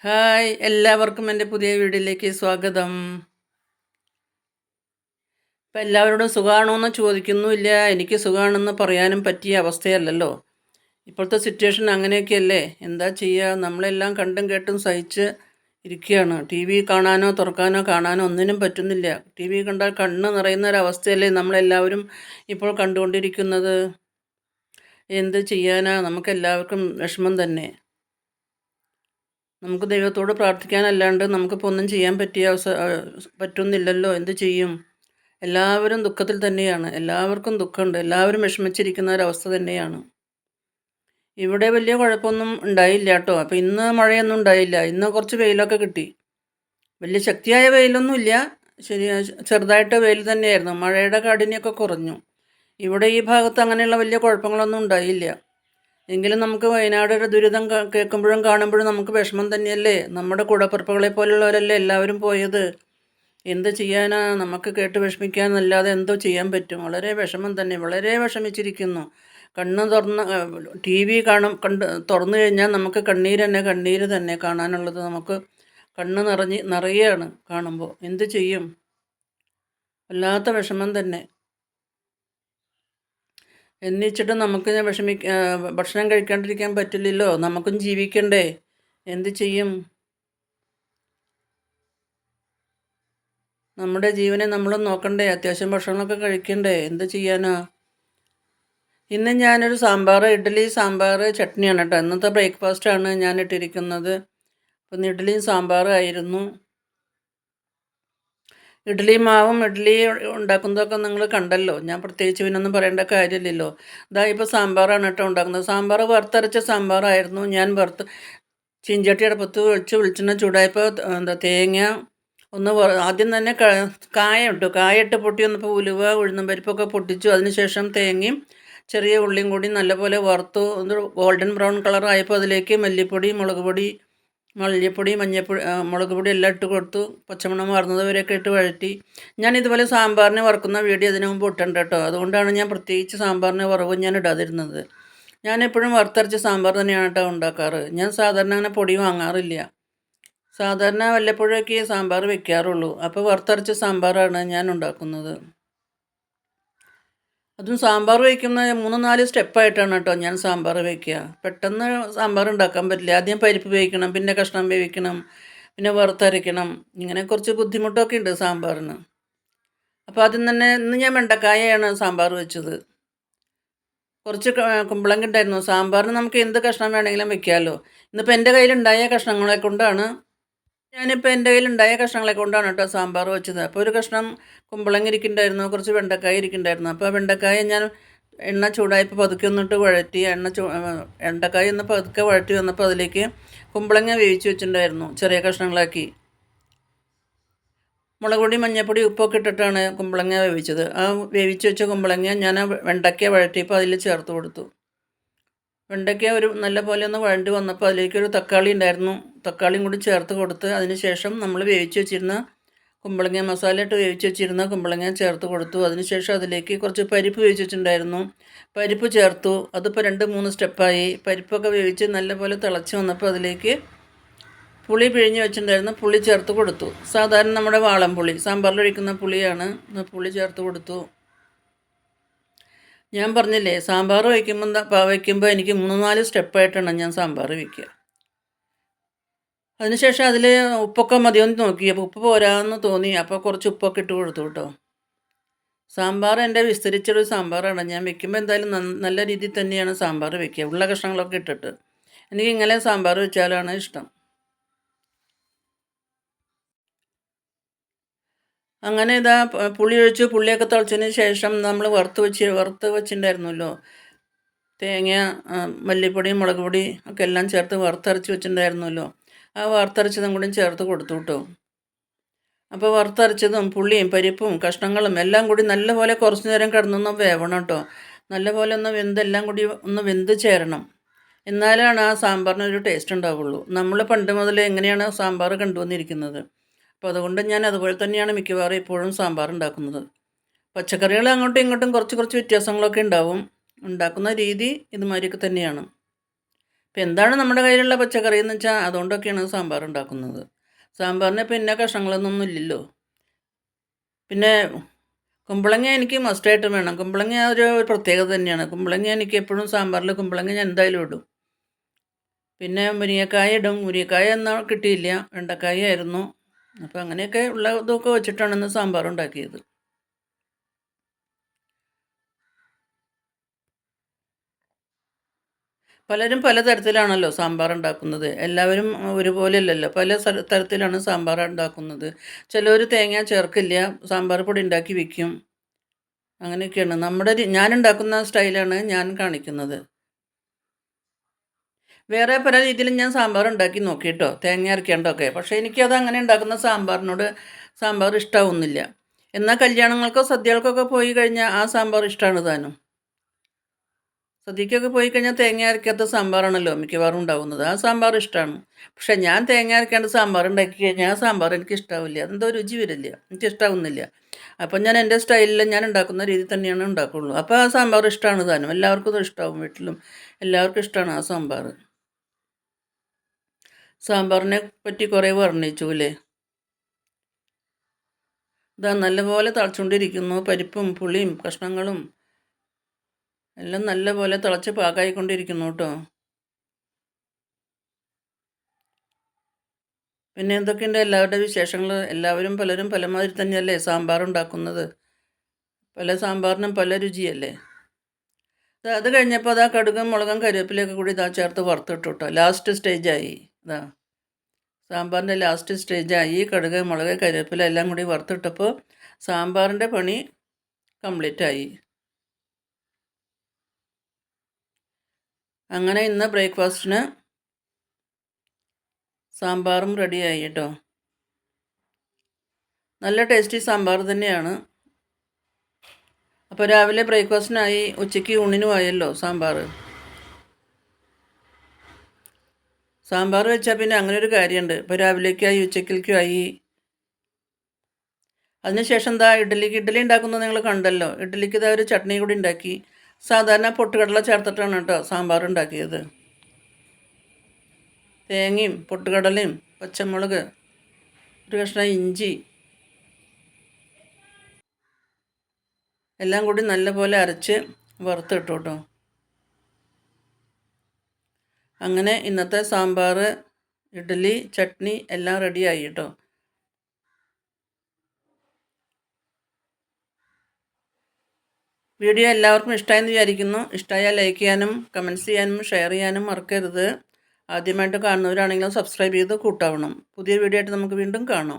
Hi എല്ലാവർക്കും എൻ്റെ പുതിയ വീഡിയോയിലേക്ക് സ്വാഗതം. ഇപ്പം എല്ലാവരോടും സുഖമാണോ എന്ന് ചോദിക്കുന്നുമില്ല. എനിക്ക് സുഖമാണെന്ന് പറയാനും പറ്റിയ അവസ്ഥയല്ലല്ലോ. ഇപ്പോഴത്തെ സിറ്റുവേഷൻ അങ്ങനെയൊക്കെയല്ലേ. എന്താ ചെയ്യുക, നമ്മളെല്ലാം കണ്ടും കേട്ടും സഹിച്ച് ഇരിക്കുകയാണ്. ടി വി കാണാനോ തുറക്കാനോ കാണാനോ ഒന്നിനും പറ്റുന്നില്ല. ടി വി കണ്ടാൽ കണ്ണ് നിറയുന്ന ഒരവസ്ഥയല്ലേ നമ്മളെല്ലാവരും ഇപ്പോൾ കണ്ടുകൊണ്ടിരിക്കുന്നത്. എന്ത് ചെയ്യാനാ, നമുക്കെല്ലാവർക്കും വിഷമം തന്നെ. നമുക്ക് ദൈവത്തോട് പ്രാർത്ഥിക്കാനല്ലാണ്ട് നമുക്കിപ്പോൾ ഒന്നും ചെയ്യാൻ പറ്റുന്നില്ലല്ലോ. എന്ത് ചെയ്യും? എല്ലാവരും ദുഃഖത്തിൽ തന്നെയാണ്. എല്ലാവർക്കും ദുഃഖമുണ്ട്. എല്ലാവരും വിഷമിച്ചിരിക്കുന്ന ഒരവസ്ഥ തന്നെയാണ്. ഇവിടെ വലിയ കുഴപ്പമൊന്നും ഉണ്ടായില്ല കേട്ടോ. അപ്പോൾ ഇന്ന് മഴയൊന്നും ഉണ്ടായില്ല. ഇന്ന് കുറച്ച് വെയിലൊക്കെ കിട്ടി. വലിയ ശക്തിയായ വെയിലൊന്നും ഇല്ല. ശരി, ചെറുതായിട്ട് വെയിൽ തന്നെയായിരുന്നു. മഴയുടെ കാഠിന്യമൊക്കെ കുറഞ്ഞു. ഇവിടെ ഈ ഭാഗത്ത് അങ്ങനെയുള്ള വലിയ കുഴപ്പങ്ങളൊന്നും ഉണ്ടായില്ല. എങ്കിലും നമുക്ക് വയനാടൊരു ദുരിതം കേൾക്കുമ്പോഴും കാണുമ്പോഴും നമുക്ക് വിഷമം തന്നെയല്ലേ. നമ്മുടെ കൂടപ്പിറപ്പുകളെ പോലുള്ളവരല്ലേ എല്ലാവരും പോയത്. എന്ത് ചെയ്യാനാ, നമുക്ക് കേട്ട് വിഷമിക്കാനല്ലാതെ എന്തോ ചെയ്യാൻ പറ്റും. വളരെ വിഷമം തന്നെ, വളരെ വിഷമിച്ചിരിക്കുന്നു. കണ്ണ് ടി വി തുറന്നു കഴിഞ്ഞാൽ നമുക്ക് കണ്ണീര് തന്നെ കാണാനുള്ളത്. നമുക്ക് കണ്ണ് നിറയുകയാണ് കാണുമ്പോൾ. എന്ത് ചെയ്യും, വല്ലാത്ത വിഷമം തന്നെ. എന്നിച്ചിട്ട് നമുക്ക് ഭക്ഷണം കഴിക്കാണ്ടിരിക്കാൻ പറ്റില്ലല്ലോ. നമുക്കും ജീവിക്കണ്ടേ. എന്ത് ചെയ്യും, നമ്മുടെ ജീവനെ നമ്മൾ നോക്കണ്ടേ. അത്യാവശ്യം ഭക്ഷണമൊക്കെ കഴിക്കണ്ടേ. എന്ത് ചെയ്യാനാ. ഇന്ന് ഞാനൊരു ഇഡ്ഡലി സാമ്പാർ ചട്നിയാണ് കേട്ടോ. ഇന്നത്തെ ബ്രേക്ക്ഫാസ്റ്റാണ് ഞാൻ ഇട്ടിരിക്കുന്നത്. അപ്പം ഇഡ്ഡലിയും സാമ്പാറും ആയിരുന്നു. ഇഡ്ഡലി മാവും ഇഡ്ഡലി ഉണ്ടാക്കുന്നതൊക്കെ നിങ്ങൾ കണ്ടല്ലോ. ഞാൻ പ്രത്യേകിച്ച് പിന്നൊന്നും പറയേണ്ട കാര്യമില്ലല്ലോ. ഇപ്പോൾ സാമ്പാറാണ് കേട്ടോ ഉണ്ടാക്കുന്നത്. സാമ്പാർ വറുത്തരച്ച സാമ്പാറായിരുന്നു. ഞാൻ ചീഞ്ചട്ടി അടുപ്പത്ത് വെച്ച് വെളിച്ചെണ്ണ ചൂടായപ്പോൾ തേങ്ങ ഒന്ന് ആദ്യം തന്നെ കായ ഇട്ട് പൊട്ടി വന്നപ്പോൾ ഉലുവ ഉഴുന്നും പരിപ്പൊക്കെ പൊട്ടിച്ചു. അതിനുശേഷം തേങ്ങയും ചെറിയ ഉള്ളിയും കൂടി നല്ലപോലെ വറുത്തു. ഒന്ന് ഗോൾഡൻ ബ്രൗൺ കളറായപ്പോൾ അതിലേക്ക് മല്ലിപ്പൊടി, മല്ലിപ്പൊടി, മഞ്ഞൾപ്പൊടി, മുളക് പൊടി എല്ലാം ഇട്ട് കൊടുത്തു. പച്ചമണം മാറുന്നതുവരെയൊക്കെ ഇട്ട് വഴറ്റി. ഞാൻ ഇതുപോലെ സാമ്പാറിന് വറുക്കുന്ന വീഡിയോ അതിന് മുമ്പ് ഇട്ടുണ്ട് കേട്ടോ. അതുകൊണ്ടാണ് ഞാൻ പ്രത്യേകിച്ച് സാമ്പാറിന് വറവ് ഞാൻ ഇടാതിരുന്നത്. ഞാനെപ്പോഴും വറുത്തരച്ച സാമ്പാർ തന്നെയാണ് കേട്ടോ ഉണ്ടാക്കാറ്. ഞാൻ സാധാരണ അങ്ങനെ പൊടി വാങ്ങാറില്ല. സാധാരണ വല്ലപ്പോഴൊക്കെ സാമ്പാർ വെക്കാറുള്ളൂ. അപ്പോൾ വറുത്തരച്ച സാമ്പാറാണ് ഞാൻ ഉണ്ടാക്കുന്നത്. അതും സാമ്പാർ വയ്ക്കുന്ന 3-4 സ്റ്റെപ്പായിട്ടാണ് കേട്ടോ ഞാൻ സാമ്പാർ വയ്ക്കുക. പെട്ടെന്ന് സാമ്പാർ ഉണ്ടാക്കാൻ പറ്റില്ല. ആദ്യം പരിപ്പ് വേവിക്കണം, പിന്നെ കഷ്ണം വേവിക്കണം, പിന്നെ വറുത്തരയ്ക്കണം. ഇങ്ങനെ കുറച്ച് ബുദ്ധിമുട്ടൊക്കെ ഉണ്ട് സാമ്പാറിന്. അപ്പോൾ ആദ്യം തന്നെ ഇന്ന് ഞാൻ വെണ്ടക്കായയാണ് സാമ്പാർ വെച്ചത്. കുറച്ച് കുമ്പളങ്ങ ഉണ്ടായിരുന്നു. സാമ്പാറിന് നമുക്ക് എന്ത് കഷ്ണം വേണമെങ്കിലും വെക്കാമല്ലോ. ഇന്നിപ്പോൾ എൻ്റെ കയ്യിലുണ്ടായ കഷ്ണങ്ങളെ കൊണ്ടാണ് കേട്ടോ സാമ്പാർ വെച്ചത്. അപ്പോൾ ഒരു കഷ്ണം കുമ്പളങ്ങ ഇരിക്കുന്നുണ്ടായിരുന്നു, കുറച്ച് വെണ്ടക്കായ ഇരിക്കുന്നുണ്ടായിരുന്നു. അപ്പോൾ ആ വെണ്ടക്കായ ഞാൻ എണ്ണ ചൂടായപ്പോൾ പതുക്കെ ഒന്നിട്ട് വഴറ്റി. വെണ്ടക്കായ ഒന്ന് പതുക്കെ വഴറ്റി വന്നപ്പോൾ അതിലേക്ക് കുമ്പളങ്ങ വേവിച്ച് വെച്ചിട്ടുണ്ടായിരുന്നു, ചെറിയ കഷ്ണങ്ങളാക്കി. മുളക് പൊടി, മഞ്ഞൾപ്പൊടി, ഉപ്പൊക്കെ ഇട്ടിട്ടാണ് കുമ്പളങ്ങ വേവിച്ചത്. ആ വേവിച്ച് വെച്ച കുമ്പളങ്ങ ഞാൻ വെണ്ടയ്ക്ക വഴറ്റിയപ്പോൾ അതിൽ ചേർത്ത് കൊടുത്തു. വെണ്ടയ്ക്ക ഒരു നല്ല പോലെ ഒന്ന് വഴണ്ടി വന്നപ്പോൾ അതിലേക്കൊരു തക്കാളി ഉണ്ടായിരുന്നു. തക്കാളിയും കൂടി ചേർത്ത് കൊടുത്ത് അതിനുശേഷം നമ്മൾ വേവിച്ച് വെച്ചിരുന്ന കുമ്പളങ്ങ, മസാല ഇട്ട് വേവിച്ച് വെച്ചിരുന്ന കുമ്പളങ്ങ ചേർത്ത് കൊടുത്തു. അതിനുശേഷം അതിലേക്ക് കുറച്ച് പരിപ്പ് വേവിച്ച് വെച്ചിട്ടുണ്ടായിരുന്നു, പരിപ്പ് ചേർത്തു. അതിപ്പോൾ 2-3 സ്റ്റെപ്പായി. പരിപ്പൊക്കെ വേവിച്ച് നല്ലപോലെ തിളച്ച് വന്നപ്പോൾ അതിലേക്ക് പുളി പിഴിഞ്ഞ് വെച്ചിട്ടുണ്ടായിരുന്നു, പുളി ചേർത്ത് കൊടുത്തു. സാധാരണ നമ്മുടെ വാളംപുളി, സാമ്പാറിൽ ഒഴിക്കുന്ന പുളിയാണ്. പുളി ചേർത്ത് കൊടുത്തു. ഞാൻ പറഞ്ഞില്ലേ, സാമ്പാർ വയ്ക്കുമ്പോൾ എനിക്ക് 3-4 സ്റ്റെപ്പായിട്ടാണ് ഞാൻ സാമ്പാർ വയ്ക്കുക. അതിനുശേഷം അതിൽ ഉപ്പൊക്കെ മതിയൊന്ന് നോക്കി. അപ്പോൾ ഉപ്പ് പോരാന്ന് തോന്നി. അപ്പോൾ കുറച്ച് ഉപ്പൊക്കെ ഇട്ട് കൊടുത്തു കേട്ടോ. സാമ്പാർ എൻ്റെ വിസ്തരിച്ചൊരു സാമ്പാറാണ്. ഞാൻ വെക്കുമ്പോൾ എന്തായാലും നല്ല രീതിയിൽ തന്നെയാണ് സാമ്പാർ വയ്ക്കുക, ഉള്ള കഷ്ണങ്ങളൊക്കെ ഇട്ടിട്ട്. എനിക്ക് ഇങ്ങനെ സാമ്പാർ വെച്ചാലാണ് ഇഷ്ടം. അങ്ങനെ പുളി ഒഴിച്ച് പുളിയൊക്കെ തിളച്ചതിന് ശേഷം നമ്മൾ വറുത്ത് വെച്ചിട്ടുണ്ടായിരുന്നല്ലോ തേങ്ങ, മല്ലിപ്പൊടി, മുളക് പൊടി ഒക്കെ എല്ലാം ചേർത്ത് വറുത്തരച്ച് വെച്ചിട്ടുണ്ടായിരുന്നല്ലോ. ആ വറുത്തരച്ചതും കൂടി ചേർത്ത് കൊടുത്തു കേട്ടോ. അപ്പോൾ വറുത്തരച്ചതും പുളിയും പരിപ്പും കഷ്ണങ്ങളും എല്ലാം കൂടി നല്ലപോലെ കുറച്ച് നേരം കിടന്നൊന്ന് വേവണം കേട്ടോ. നല്ലപോലെ എല്ലാം കൂടി ഒന്ന് വെന്ത് ചേരണം. എന്നാലാണ് ആ സാമ്പാറിനൊരു ടേസ്റ്റ് ഉണ്ടാവുള്ളൂ. നമ്മൾ പണ്ട് മുതലേ എങ്ങനെയാണ് സാമ്പാർ കണ്ടുവന്നിരിക്കുന്നത്. അപ്പോൾ അതുകൊണ്ട് ഞാൻ അതുപോലെ തന്നെയാണ് മിക്കവാറും എപ്പോഴും സാമ്പാർ ഉണ്ടാക്കുന്നത്. പച്ചക്കറികൾ അങ്ങോട്ടും ഇങ്ങോട്ടും കുറച്ച് വ്യത്യാസങ്ങളൊക്കെ ഉണ്ടാവും. ഉണ്ടാക്കുന്ന രീതി ഇതുമാതിരിയൊക്കെ തന്നെയാണ്. ഇപ്പം എന്താണ് നമ്മുടെ കയ്യിലുള്ള പച്ചക്കറി എന്ന് വെച്ചാൽ അതുകൊണ്ടൊക്കെയാണ് സാമ്പാർ ഉണ്ടാക്കുന്നത്. സാമ്പാറിന് പിന്നെ കഷ്ണങ്ങളൊന്നും ഇല്ലല്ലോ. പിന്നെ കുമ്പളങ്ങ എനിക്ക് മസ്റ്റായിട്ടും വേണം. കുമ്പളങ്ങ ഒരു പ്രത്യേകത തന്നെയാണ്. കുമ്പളങ്ങ എനിക്ക് എപ്പോഴും സാമ്പാറിൽ കുമ്പളങ്ങ ഞാൻ എന്തായാലും ഇടും. പിന്നെ മുരിങ്ങക്കായ ഇടും. മുരിങ്ങക്കായ എന്നാൽ കിട്ടിയില്ല, വെണ്ടക്കായ ആയിരുന്നു. അപ്പോൾ അങ്ങനെയൊക്കെ ഉള്ള ഇതൊക്കെ വെച്ചിട്ടാണ് ഇന്ന് സാമ്പാർ ഉണ്ടാക്കിയത്. പലരും പലതരത്തിലാണല്ലോ സാമ്പാർ ഉണ്ടാക്കുന്നത്. എല്ലാവരും ഒരുപോലെയല്ലല്ലോ. പല തരത്തിലാണ് സാമ്പാർ ഉണ്ടാക്കുന്നത്. ചിലർ തേങ്ങ ചേർക്കില്ല, സാമ്പാർ പൊടി ഉണ്ടാക്കി വിൽക്കും. അങ്ങനെയൊക്കെയാണ്. ഞാനുണ്ടാക്കുന്ന സ്റ്റൈലാണ് ഞാൻ കാണിക്കുന്നത്. വേറെ പല രീതിയിലും ഞാൻ സാമ്പാർ ഉണ്ടാക്കി നോക്കി കേട്ടോ, തേങ്ങ അരയ്ക്കാണ്ടൊക്കെ. പക്ഷേ എനിക്കത് അങ്ങനെ ഉണ്ടാക്കുന്ന സാമ്പാർ ഇഷ്ടാവുന്നില്ല. എന്നാൽ കല്യാണങ്ങൾക്കോ സദ്യകൾക്കൊക്കെ പോയി കഴിഞ്ഞാൽ ആ സാമ്പാർ ഇഷ്ടമാണ് താനും. സദ്യക്കൊക്കെ പോയി കഴിഞ്ഞാൽ തേങ്ങ അരയ്ക്കാത്ത സാമ്പാറാണല്ലോ മിക്കവാറും ഉണ്ടാകുന്നത്. ആ സാമ്പാർ ഇഷ്ടമാണ്. പക്ഷേ ഞാൻ തേങ്ങ അരയ്ക്കാണ്ട് സാമ്പാർ ഉണ്ടാക്കി കഴിഞ്ഞാൽ ആ സാമ്പാർ എനിക്ക് ഇഷ്ടാവില്ല. അതെന്തോ രുചി വരില്ല, എനിക്ക് ഇഷ്ടാവുന്നില്ല. അപ്പം ഞാൻ എൻ്റെ സ്റ്റൈലിൽ ഞാൻ ഉണ്ടാക്കുന്ന രീതി തന്നെയാണ് ഉണ്ടാക്കുള്ളൂ. അപ്പോൾ ആ സാമ്പാർ ഇഷ്ടമാണ് താനും. എല്ലാവർക്കും ഇത് ഇഷ്ടമാവും, വീട്ടിലും എല്ലാവർക്കും ഇഷ്ടമാണ് ആ സാമ്പാർ. സാമ്പാറിനെ പറ്റി കുറേ വർണ്ണിച്ചു അല്ലേ. ഇതാ നല്ലപോലെ തിളച്ചുകൊണ്ടിരിക്കുന്നു. പരിപ്പും പുളിയും കഷ്ണങ്ങളും എല്ലാം നല്ലപോലെ തിളച്ച് പാകമായിക്കൊണ്ടിരിക്കുന്നു കേട്ടോ. പിന്നെ എന്തൊക്കെയുണ്ട് എല്ലാവരുടെ വിശേഷങ്ങൾ? പലരും പലമാതിരി തന്നെയല്ലേ സാമ്പാർ ഉണ്ടാക്കുന്നത്. പല സാമ്പാറിനും പല രുചിയല്ലേ. അത് കഴിഞ്ഞപ്പോൾ അതാ കടുകും മുളകും കരിവേപ്പിലയൊക്കെ കൂടി ഇതാ ചേർത്ത് വറുത്തിട്ടു കേട്ടോ. ലാസ്റ്റ് സ്റ്റേജായി. ഇതാ സാമ്പാറിൻ്റെ ലാസ്റ്റ് സ്റ്റേജായി. കടുക് മുളക് കരിവേപ്പില എല്ലാം കൂടി വറുത്തിട്ടപ്പോൾ സാമ്പാറിൻ്റെ പണി കംപ്ലീറ്റ് ആയി. അങ്ങനെ ഇന്ന് ബ്രേക്ക്ഫാസ്റ്റിന് സാമ്പാറും റെഡിയായി കേട്ടോ. നല്ല ടേസ്റ്റി സാമ്പാർ തന്നെയാണ്. അപ്പോൾ രാവിലെ ബ്രേക്ക്ഫാസ്റ്റിനായി, ഉച്ചയ്ക്ക് ഊണിനുമായല്ലോ സാമ്പാർ വെച്ചാൽ പിന്നെ അങ്ങനെ ഒരു കാര്യമുണ്ട്. ഇപ്പോൾ രാവിലേക്കായി ഉച്ചയ്ക്കേക്കുമായി. അതിനുശേഷം എന്താ ഇഡ്ഡലി ഉണ്ടാക്കുന്നത് നിങ്ങൾ കണ്ടല്ലോ. ഇഡ്ഡലിക്ക് ഇതാ ഒരു ചട്നി കൂടി ഉണ്ടാക്കി. സാധാരണ പൊട്ടുകടല ചേർത്തിട്ടാണ് കേട്ടോ സാമ്പാർ ഉണ്ടാക്കിയത്. തേങ്ങയും പൊട്ടുകടലയും പച്ചമുളക്, ഒരു കഷ്ണം ഇഞ്ചി എല്ലാം കൂടി നല്ലപോലെ അരച്ച് വറുത്തിട്ടു കേട്ടോ. അങ്ങനെ ഇന്നത്തെ സാമ്പാർ, ഇഡ്ഡലി, ചട്നി എല്ലാം റെഡിയായി കേട്ടോ. വീഡിയോ എല്ലാവർക്കും ഇഷ്ടമായെന്ന് വിചാരിക്കുന്നു. ഇഷ്ടമായാൽ ലൈക്ക് ചെയ്യാനും കമൻറ്റ്സ് ചെയ്യാനും ഷെയർ ചെയ്യാനും മറക്കരുത്. ആദ്യമായിട്ട് കാണുന്നവരാണെങ്കിലും സബ്സ്ക്രൈബ് ചെയ്ത് കൂട്ടാവണം. പുതിയ വീഡിയോ ആയിട്ട് നമുക്ക് വീണ്ടും കാണാം.